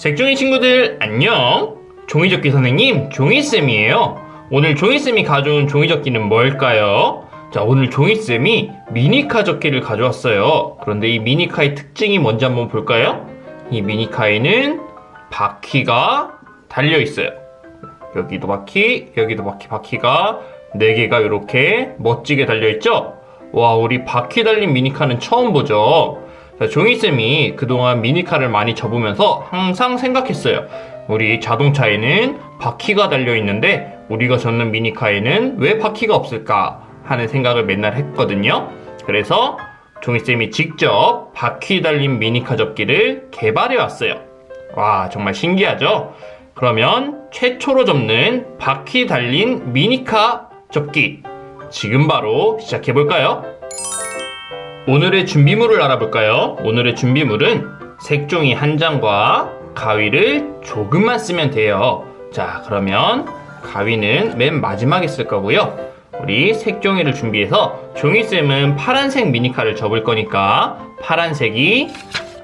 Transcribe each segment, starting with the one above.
색종이 친구들 안녕. 종이접기 선생님 종이쌤이에요. 오늘 종이쌤이 가져온 종이접기는 뭘까요? 자, 오늘 종이쌤이 미니카 접기를 가져왔어요. 그런데 이 미니카의 특징이 뭔지 한번 볼까요? 이 미니카에는 바퀴가 달려있어요. 여기도 바퀴, 여기도 바퀴, 바퀴가 4개가 이렇게 멋지게 달려있죠? 와, 우리 바퀴 달린 미니카는 처음 보죠? 자, 종이쌤이 그동안 미니카를 많이 접으면서 항상 생각했어요. 우리 자동차에는 바퀴가 달려있는데 우리가 접는 미니카에는 왜 바퀴가 없을까 하는 생각을 맨날 했거든요. 그래서 종이쌤이 직접 바퀴 달린 미니카 접기를 개발해 왔어요. 와, 정말 신기하죠? 그러면 최초로 접는 바퀴 달린 미니카 접기 지금 바로 시작해 볼까요? 오늘의 준비물을 알아볼까요? 오늘의 준비물은 색종이 한 장과 가위를 조금만 쓰면 돼요. 자, 그러면 가위는 맨 마지막에 쓸 거고요. 우리 색종이를 준비해서 종이쌤은 파란색 미니카를 접을 거니까 파란색이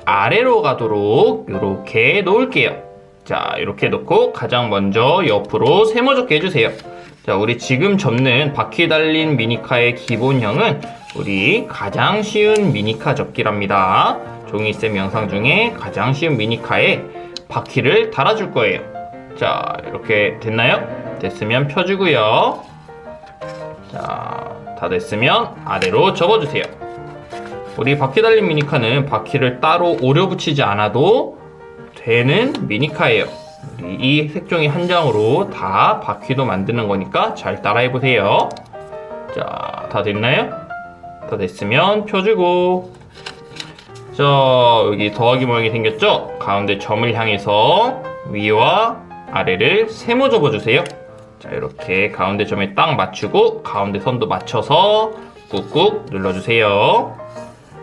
아래로 가도록 이렇게 놓을게요. 자, 이렇게 놓고 가장 먼저 옆으로 세모접기 해주세요. 자, 우리 지금 접는 바퀴 달린 미니카의 기본형은 우리 가장 쉬운 미니카 접기랍니다. 종이쌤 영상 중에 가장 쉬운 미니카에 바퀴를 달아줄 거예요. 자, 이렇게 됐나요? 됐으면 펴주고요. 자, 다 됐으면 아래로 접어주세요. 우리 바퀴 달린 미니카는 바퀴를 따로 오려 붙이지 않아도 되는 미니카예요. 이 색종이 한 장으로 다 바퀴도 만드는 거니까 잘 따라해보세요. 자, 다 됐나요? 다 됐으면 펴주고, 자, 여기 더하기 모양이 생겼죠? 가운데 점을 향해서 위와 아래를 세모 접어주세요. 자, 이렇게 가운데 점에 딱 맞추고 가운데 선도 맞춰서 꾹꾹 눌러주세요.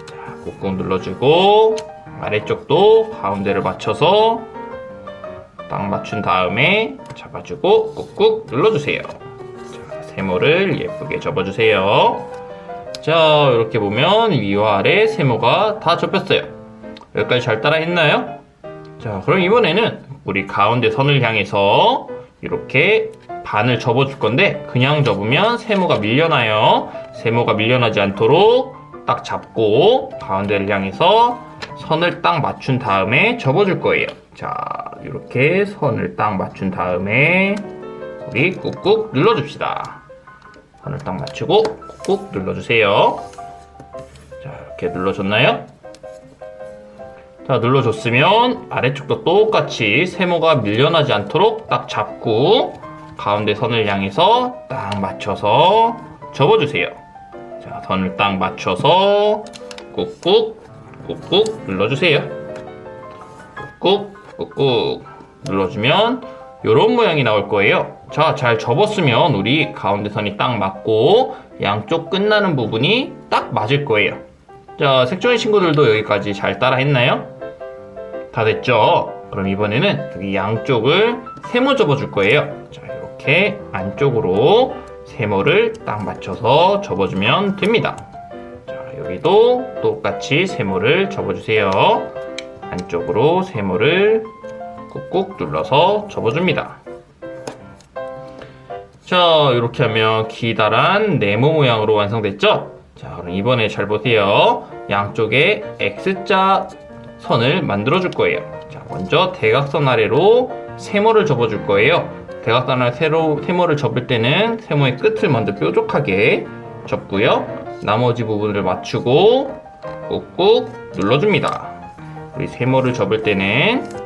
자, 꾹꾹 눌러주고 아래쪽도 가운데를 맞춰서 딱 맞춘 다음에 잡아주고 꾹꾹 눌러주세요. 자, 세모를 예쁘게 접어주세요. 자, 이렇게 보면 위와 아래 세모가 다 접혔어요. 여기까지 잘 따라 했나요? 자, 그럼 이번에는 우리 가운데 선을 향해서 이렇게 반을 접어줄 건데 그냥 접으면 세모가 밀려나요. 세모가 밀려나지 않도록 딱 잡고 가운데를 향해서 선을 딱 맞춘 다음에 접어줄 거예요. 자, 이렇게 선을 딱 맞춘 다음에 우리 꾹꾹 눌러줍시다. 선을 딱 맞추고 꾹꾹 눌러주세요. 자, 이렇게 눌러줬나요? 자, 눌러줬으면 아래쪽도 똑같이 세모가 밀려나지 않도록 딱 잡고 가운데 선을 향해서 딱 맞춰서 접어주세요. 자, 선을 딱 맞춰서 꾹꾹 꾹꾹 눌러주세요. 꾹꾹 꾹꾹 눌러주면 이런 모양이 나올 거예요. 자, 잘 접었으면 우리 가운데 선이 딱 맞고 양쪽 끝나는 부분이 딱 맞을 거예요. 자, 색종이 친구들도 여기까지 잘 따라 했나요? 다 됐죠? 그럼 이번에는 여기 양쪽을 세모 접어줄 거예요. 자, 이렇게 안쪽으로 세모를 딱 맞춰서 접어주면 됩니다. 자, 여기도 똑같이 세모를 접어주세요. 안쪽으로 세모를 꾹꾹 눌러서 접어줍니다. 자, 이렇게 하면 기다란 네모 모양으로 완성됐죠? 자, 그럼 이번에 잘 보세요. 양쪽에 X자 선을 만들어 줄 거예요. 자, 먼저 대각선 아래로 세모를 접어 줄 거예요. 대각선 아래 세모를 접을 때는 세모의 끝을 먼저 뾰족하게 접고요. 나머지 부분을 맞추고 꾹꾹 눌러줍니다. 우리 세모를 접을 때는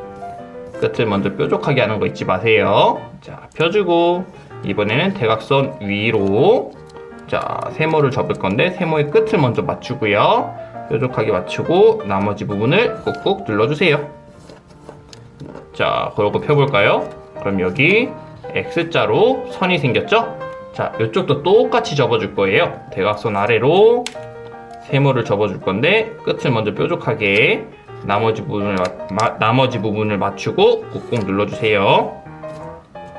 끝을 먼저 뾰족하게 하는 거 잊지 마세요. 자, 펴주고 이번에는 대각선 위로 자, 세모를 접을 건데 세모의 끝을 먼저 맞추고요. 뾰족하게 맞추고 나머지 부분을 꾹꾹 눌러주세요. 자, 그러고 펴볼까요? 그럼 여기 X자로 선이 생겼죠? 자, 이쪽도 똑같이 접어줄 거예요. 대각선 아래로 세모를 접어줄 건데 끝을 먼저 뾰족하게 나머지 부분을 맞추고 꾹꾹 눌러주세요.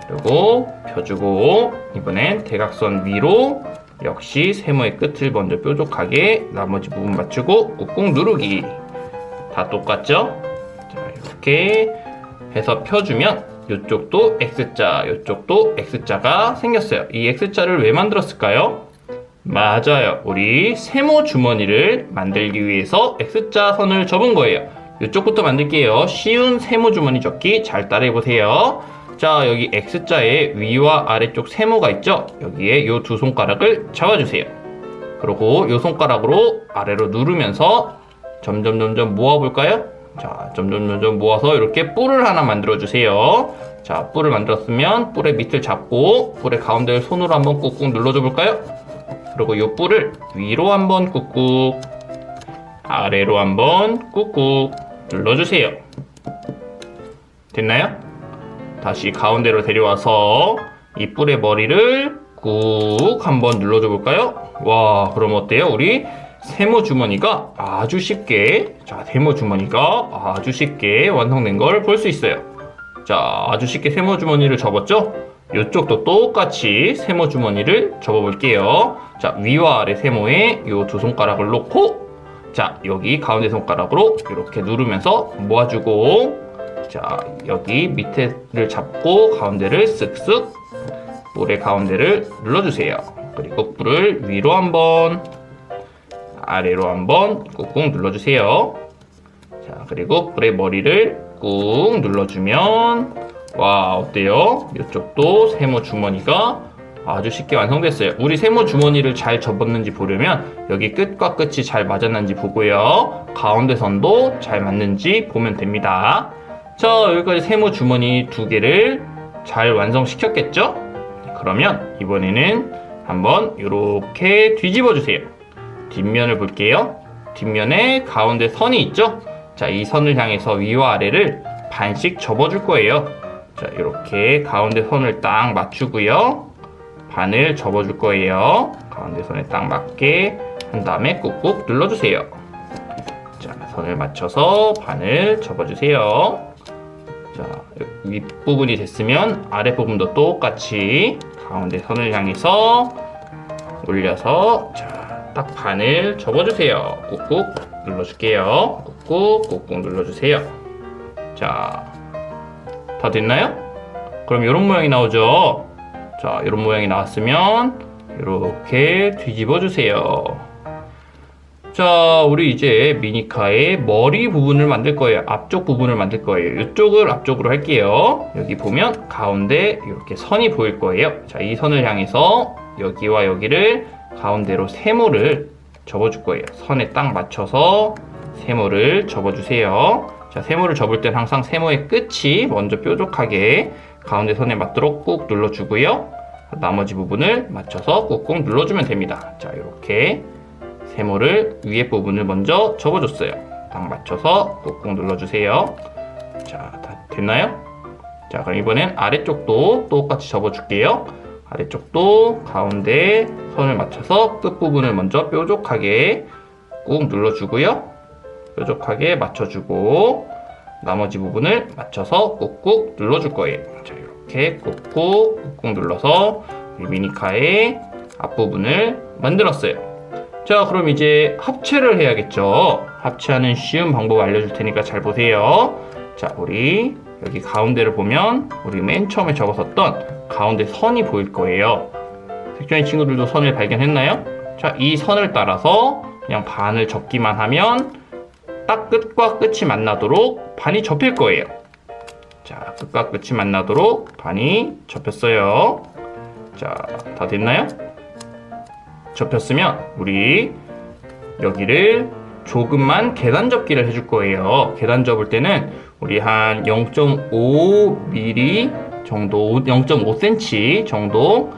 그리고 펴주고 이번엔 대각선 위로 역시 세모의 끝을 먼저 뾰족하게 나머지 부분 맞추고 꾹꾹 누르기. 다 똑같죠? 자, 이렇게 해서 펴주면 이쪽도 X자, 이쪽도 X자가 생겼어요. 이 X자를 왜 만들었을까요? 맞아요. 우리 세모 주머니를 만들기 위해서 X자 선을 접은 거예요. 이쪽부터 만들게요. 쉬운 세모 주머니 접기 잘 따라해보세요. 자, 여기 X자에 위와 아래쪽 세모가 있죠? 여기에 이 두 손가락을 잡아주세요. 그리고 이 손가락으로 아래로 누르면서 점점 모아볼까요? 자, 점점 모아서 이렇게 뿔을 하나 만들어주세요. 자, 뿔을 만들었으면 뿔의 밑을 잡고 뿔의 가운데를 손으로 한번 꾹꾹 눌러줘 볼까요? 그리고 이 뿔을 위로 한번 꾹꾹, 아래로 한번 꾹꾹 눌러주세요. 됐나요? 다시 가운데로 데려와서 이 뿔의 머리를 꾹 한번 눌러줘 볼까요? 와, 그럼 어때요? 우리 세모 주머니가 아주 쉽게, 자, 세모 주머니가 아주 쉽게 완성된 걸 볼 수 있어요. 자, 아주 쉽게 세모 주머니를 접었죠? 이쪽도 똑같이 세모 주머니를 접어 볼게요. 자, 위와 아래 세모에 이 두 손가락을 놓고, 자, 여기 가운데 손가락으로 이렇게 누르면서 모아주고, 자, 여기 밑에를 잡고 가운데를 쓱쓱 뿔의 가운데를 눌러주세요. 그리고 뿔을 위로 한번, 아래로 한번 꾹꾹 눌러주세요. 자, 그리고 뿔의 머리를 꾹 눌러주면, 와, 어때요? 이쪽도 세모 주머니가 아주 쉽게 완성됐어요. 우리 세모 주머니를 잘 접었는지 보려면 여기 끝과 끝이 잘 맞았는지 보고요. 가운데 선도 잘 맞는지 보면 됩니다. 자, 여기까지 세모 주머니 두 개를 잘 완성시켰겠죠? 그러면 이번에는 한번 이렇게 뒤집어 주세요. 뒷면을 볼게요. 뒷면에 가운데 선이 있죠? 자, 이 선을 향해서 위와 아래를 반씩 접어줄 거예요. 자, 이렇게 가운데 선을 딱 맞추고요. 반을 접어줄 거예요. 가운데 선에 딱 맞게 한 다음에 꾹꾹 눌러주세요. 자, 선을 맞춰서 반을 접어주세요. 자, 윗부분이 됐으면 아랫부분도 똑같이 가운데 선을 향해서 올려서, 자, 딱 반을 접어주세요. 꾹꾹 눌러줄게요. 꾹꾹 눌러주세요. 자, 다 됐나요? 그럼 이런 모양이 나오죠? 자, 이런 모양이 나왔으면 이렇게 뒤집어 주세요. 자, 우리 이제 미니카의 머리 부분을 만들 거예요. 앞쪽 부분을 만들 거예요. 이쪽을 앞쪽으로 할게요. 여기 보면 가운데 이렇게 선이 보일 거예요. 자, 이 선을 향해서 여기와 여기를 가운데로 세모를 접어줄 거예요. 선에 딱 맞춰서 세모를 접어주세요. 자, 세모를 접을 땐 항상 세모의 끝이 먼저 뾰족하게 가운데 선에 맞도록 꾹 눌러주고요. 나머지 부분을 맞춰서 꾹꾹 눌러주면 됩니다. 자, 이렇게 세모를 위에 부분을 먼저 접어줬어요. 딱 맞춰서 꾹꾹 눌러주세요. 자, 다 됐나요? 자, 그럼 이번엔 아래쪽도 똑같이 접어줄게요. 아래쪽도 가운데 선을 맞춰서 끝부분을 먼저 뾰족하게 꾹 눌러주고요. 뾰족하게 맞춰주고 나머지 부분을 맞춰서 꾹꾹 눌러줄 거예요. 자, 이렇게 꾹꾹 눌러서 미니카의 앞부분을 만들었어요. 자, 그럼 이제 합체를 해야겠죠. 합체하는 쉬운 방법 알려줄 테니까 잘 보세요. 자, 우리 여기 가운데를 보면 우리 맨 처음에 접었었던 가운데 선이 보일 거예요. 색종이 친구들도 선을 발견했나요? 자, 이 선을 따라서 그냥 반을 접기만 하면 딱 끝과 끝이 만나도록 반이 접힐 거예요. 자, 끝과 끝이 만나도록 반이 접혔어요. 자, 다 됐나요? 접혔으면 우리 여기를 조금만 계단 접기를 해줄 거예요. 계단 접을 때는 우리 한 0.5mm 정도, 0.5cm 정도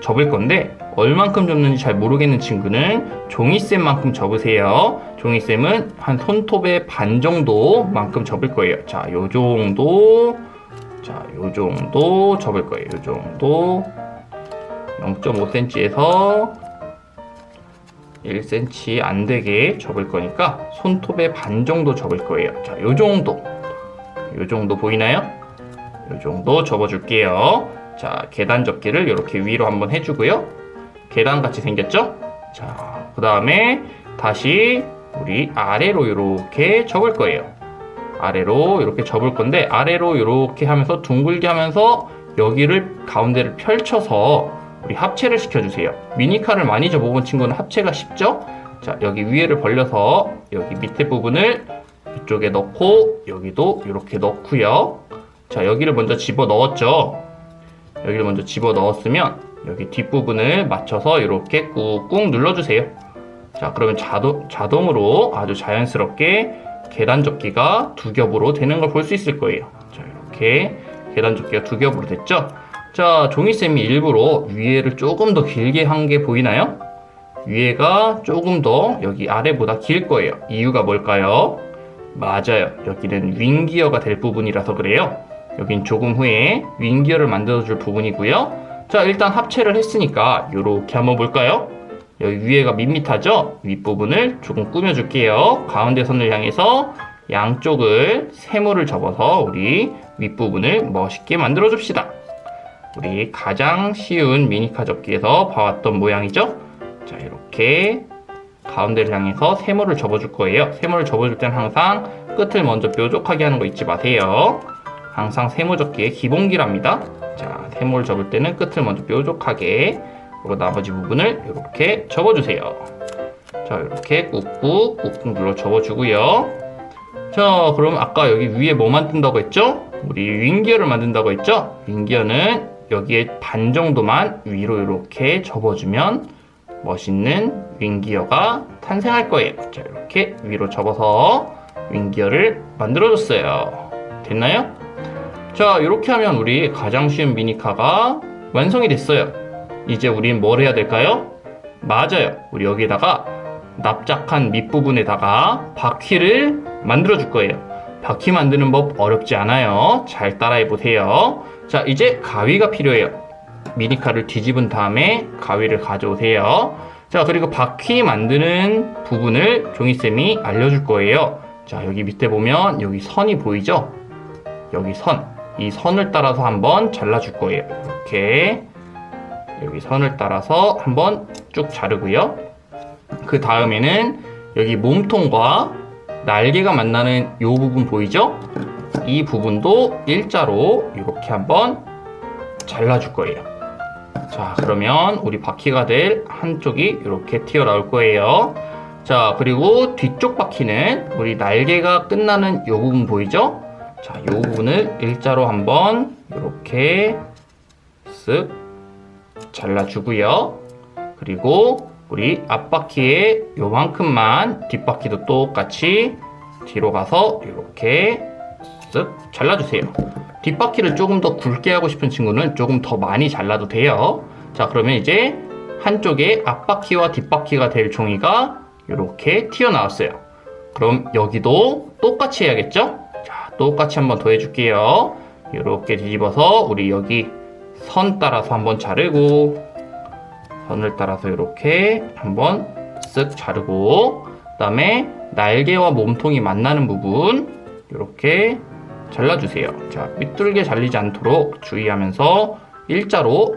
접을 건데 얼만큼 접는지 잘 모르겠는 친구는 종이쌤만큼 접으세요. 종이쌤은 한 손톱의 반 정도만큼 접을 거예요. 자, 요 정도, 자, 요 정도 접을 거예요. 요 정도 0.5cm에서 1cm 안 되게 접을 거니까 손톱의 반 정도 접을 거예요. 자, 요 정도 보이나요? 요 정도 접어줄게요. 자, 계단 접기를 이렇게 위로 한번 해주고요. 계단같이 생겼죠? 자, 그 다음에 다시 우리 아래로 이렇게 접을 거예요. 아래로 이렇게 접을 건데 아래로 이렇게 하면서 둥글게 하면서 여기를 가운데를 펼쳐서 우리 합체를 시켜주세요. 미니카를 많이 접어본 친구는 합체가 쉽죠? 자, 여기 위에를 벌려서 여기 밑에 부분을 이쪽에 넣고 여기도 이렇게 넣고요. 자, 여기를 먼저 집어 넣었죠. 여기를 먼저 집어 넣었으면 여기 뒷부분을 맞춰서 이렇게 꾹꾹 눌러주세요. 자, 그러면 자동으로 아주 자연스럽게 계단 접기가 두 겹으로 되는 걸 볼 수 있을 거예요. 자, 이렇게 계단 접기가 두 겹으로 됐죠? 자, 종이쌤이 일부러 위에를 조금 더 길게 한 게 보이나요? 위에가 조금 더 여기 아래보다 길 거예요. 이유가 뭘까요? 맞아요. 여기는 윙기어가 될 부분이라서 그래요. 여긴 조금 후에 윙기어를 만들어줄 부분이고요. 자, 일단 합체를 했으니까 이렇게 한번 볼까요? 여기 위에가 밋밋하죠? 윗부분을 조금 꾸며줄게요. 가운데 선을 향해서 양쪽을 세모를 접어서 우리 윗부분을 멋있게 만들어줍시다. 우리 가장 쉬운 미니카 접기에서 봐왔던 모양이죠? 자, 이렇게 가운데를 향해서 세모를 접어줄 거예요. 세모를 접어줄 때는 항상 끝을 먼저 뾰족하게 하는 거 잊지 마세요. 항상 세모 접기의 기본기랍니다. 자, 세모를 접을 때는 끝을 먼저 뾰족하게, 그리고 나머지 부분을 이렇게 접어주세요. 자, 이렇게 꾹꾹 눌러 접어주고요. 자, 그럼 아까 여기 위에 뭐 만든다고 했죠? 우리 윙기어를 만든다고 했죠? 윙기어는 여기에 반 정도만 위로 이렇게 접어주면 멋있는 윙기어가 탄생할 거예요. 자, 이렇게 위로 접어서 윙기어를 만들어줬어요. 됐나요? 자, 이렇게 하면 우리 가장 쉬운 미니카가 완성이 됐어요. 이제 우린 뭘 해야 될까요? 맞아요. 우리 여기다가 납작한 밑부분에다가 바퀴를 만들어 줄 거예요. 바퀴 만드는 법 어렵지 않아요. 잘 따라해 보세요. 자, 이제 가위가 필요해요. 미니카를 뒤집은 다음에 가위를 가져오세요. 자, 그리고 바퀴 만드는 부분을 종이쌤이 알려줄 거예요. 자, 여기 밑에 보면 여기 선이 보이죠? 여기 선. 이 선을 따라서 한번 잘라줄 거예요. 이렇게. 여기 선을 따라서 한번 쭉 자르고요. 그 다음에는 여기 몸통과 날개가 만나는 이 부분 보이죠? 이 부분도 일자로 이렇게 한번 잘라줄 거예요. 자, 그러면 우리 바퀴가 될 한쪽이 이렇게 튀어나올 거예요. 자, 그리고 뒤쪽 바퀴는 우리 날개가 끝나는 이 부분 보이죠? 자, 이 부분을 일자로 한번 이렇게 쓱 잘라주고요. 그리고 우리 앞바퀴의 요만큼만 뒷바퀴도 똑같이 뒤로 가서 이렇게 쓱 잘라주세요. 뒷바퀴를 조금 더 굵게 하고 싶은 친구는 조금 더 많이 잘라도 돼요. 자, 그러면 이제 한쪽에 앞바퀴와 뒷바퀴가 될 종이가 이렇게 튀어나왔어요. 그럼 여기도 똑같이 해야겠죠? 자, 똑같이 한번 더 해줄게요. 이렇게 뒤집어서 우리 여기 선 따라서 한번 자르고, 선을 따라서 이렇게 한번 쓱 자르고, 그 다음에 날개와 몸통이 만나는 부분 이렇게 잘라주세요. 자, 삐뚤게 잘리지 않도록 주의하면서 일자로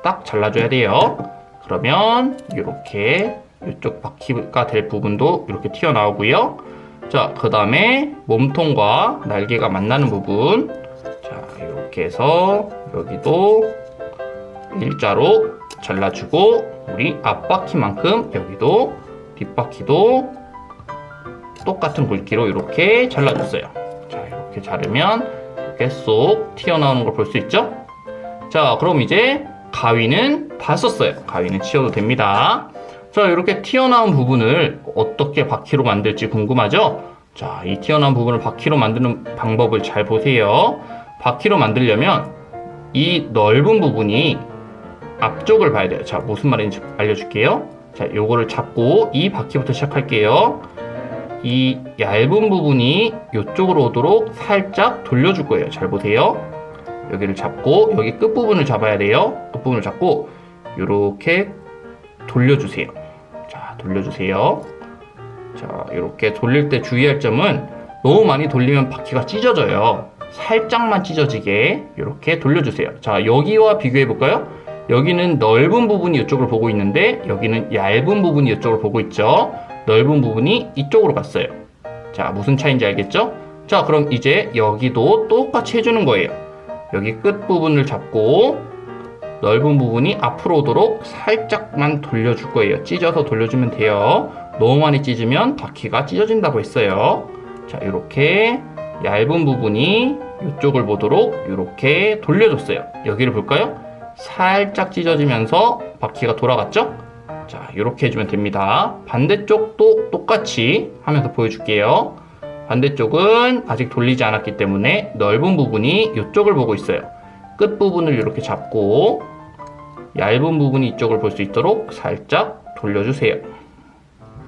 딱 잘라줘야 돼요. 그러면 이렇게 이쪽 바퀴가 될 부분도 이렇게 튀어나오고요. 자, 그 다음에 몸통과 날개가 만나는 부분, 자, 이렇게 해서 여기도 일자로 잘라주고, 우리 앞바퀴만큼 여기도 뒷바퀴도 똑같은 굵기로 이렇게 잘라줬어요. 자, 이렇게 자르면 이렇게 쏙 튀어나오는 걸 볼 수 있죠? 자, 그럼 이제 가위는 다 썼어요. 가위는 치워도 됩니다. 자, 이렇게 튀어나온 부분을 어떻게 바퀴로 만들지 궁금하죠? 자, 이 튀어나온 부분을 바퀴로 만드는 방법을 잘 보세요. 바퀴로 만들려면 이 넓은 부분이 앞쪽을 봐야 돼요. 자, 무슨 말인지 알려줄게요. 자, 요거를 잡고 이 바퀴부터 시작할게요. 이 얇은 부분이 이쪽으로 오도록 살짝 돌려줄 거예요. 잘 보세요. 여기를 잡고 여기 끝부분을 잡아야 돼요. 끝부분을 잡고 이렇게 돌려주세요. 자, 돌려주세요. 자, 이렇게 돌릴 때 주의할 점은 너무 많이 돌리면 바퀴가 찢어져요. 살짝만 찢어지게 이렇게 돌려주세요. 자, 여기와 비교해 볼까요? 여기는 넓은 부분이 이쪽을 보고 있는데 여기는 얇은 부분이 이쪽을 보고 있죠. 넓은 부분이 이쪽으로 갔어요. 자, 무슨 차이인지 알겠죠? 자, 그럼 이제 여기도 똑같이 해주는 거예요. 여기 끝부분을 잡고 넓은 부분이 앞으로 오도록 살짝만 돌려줄 거예요. 찢어서 돌려주면 돼요. 너무 많이 찢으면 바퀴가 찢어진다고 했어요. 자, 이렇게 얇은 부분이 이쪽을 보도록 이렇게 돌려줬어요. 여기를 볼까요? 살짝 찢어지면서 바퀴가 돌아갔죠? 자, 이렇게 해주면 됩니다. 반대쪽도 똑같이 하면서 보여줄게요. 반대쪽은 아직 돌리지 않았기 때문에 넓은 부분이 이쪽을 보고 있어요. 끝부분을 이렇게 잡고 얇은 부분이 이쪽을 볼 수 있도록 살짝 돌려주세요.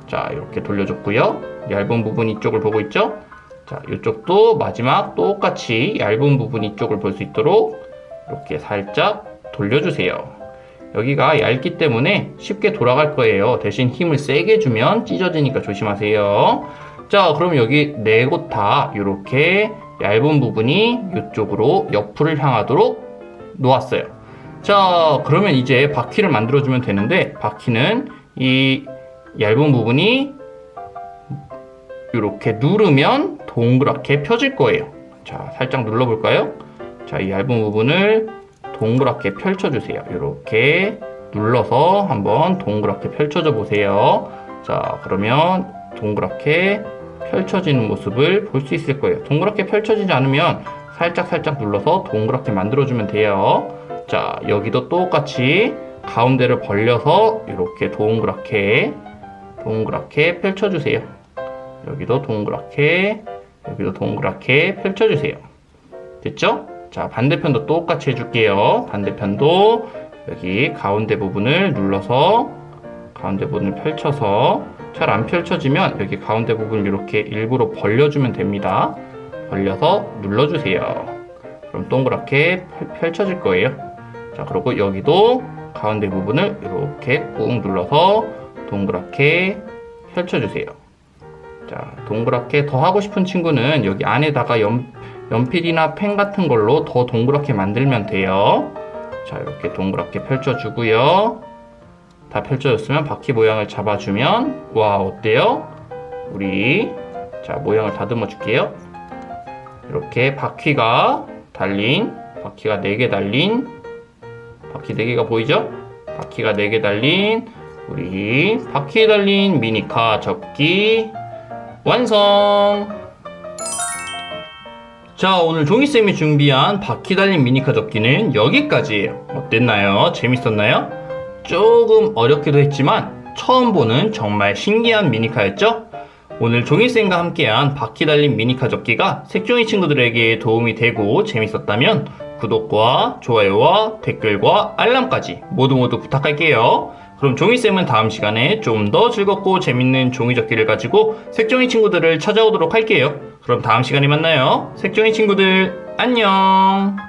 자, 이렇게 돌려줬고요. 얇은 부분이 이쪽을 보고 있죠? 자, 이쪽도 마지막 똑같이 얇은 부분이 이쪽을 볼 수 있도록 이렇게 살짝 돌려주세요. 여기가 얇기 때문에 쉽게 돌아갈 거예요. 대신 힘을 세게 주면 찢어지니까 조심하세요. 자, 그럼 여기 네 곳 다 이렇게 얇은 부분이 이쪽으로 옆을 향하도록 놓았어요. 자, 그러면 이제 바퀴를 만들어주면 되는데 바퀴는 이 얇은 부분이 이렇게 누르면 동그랗게 펴질 거예요. 자, 살짝 눌러볼까요? 자, 이 얇은 부분을 동그랗게 펼쳐주세요. 이렇게 눌러서 한번 동그랗게 펼쳐줘 보세요. 자, 그러면 동그랗게 펼쳐지는 모습을 볼 수 있을 거예요. 동그랗게 펼쳐지지 않으면 살짝 눌러서 동그랗게 만들어주면 돼요. 자, 여기도 똑같이 가운데를 벌려서 이렇게 동그랗게 펼쳐주세요. 여기도 동그랗게 펼쳐주세요. 됐죠? 자, 반대편도 똑같이 해줄게요. 반대편도 여기 가운데 부분을 눌러서 가운데 부분을 펼쳐서 잘 안 펼쳐지면 여기 가운데 부분을 이렇게 일부러 벌려주면 됩니다. 벌려서 눌러주세요. 그럼 동그랗게 펼쳐질 거예요. 자, 그리고 여기도 가운데 부분을 이렇게 꾹 눌러서 동그랗게 펼쳐주세요. 자, 동그랗게 더 하고 싶은 친구는 여기 안에다가 연필이나 펜 같은 걸로 더 동그랗게 만들면 돼요. 자, 이렇게 동그랗게 펼쳐주고요. 다 펼쳐졌으면 바퀴 모양을 잡아주면 와, 어때요? 우리 자, 모양을 다듬어 줄게요. 이렇게 바퀴가 4개 달린 바퀴 4개가 보이죠? 바퀴가 4개 달린 우리 바퀴에 달린 미니카 접기 완성! 자, 오늘 종이쌤이 준비한 바퀴 달린 미니카 접기는 여기까지예요. 어땠나요? 재밌었나요? 조금 어렵기도 했지만 처음 보는 정말 신기한 미니카였죠? 오늘 종이쌤과 함께한 바퀴 달린 미니카 접기가 색종이 친구들에게 도움이 되고 재밌었다면 구독과 좋아요와 댓글과 알람까지 모두 부탁할게요. 그럼 종이쌤은 다음 시간에 좀 더 즐겁고 재밌는 종이접기를 가지고 색종이 친구들을 찾아오도록 할게요. 그럼 다음 시간에 만나요. 색종이 친구들 안녕.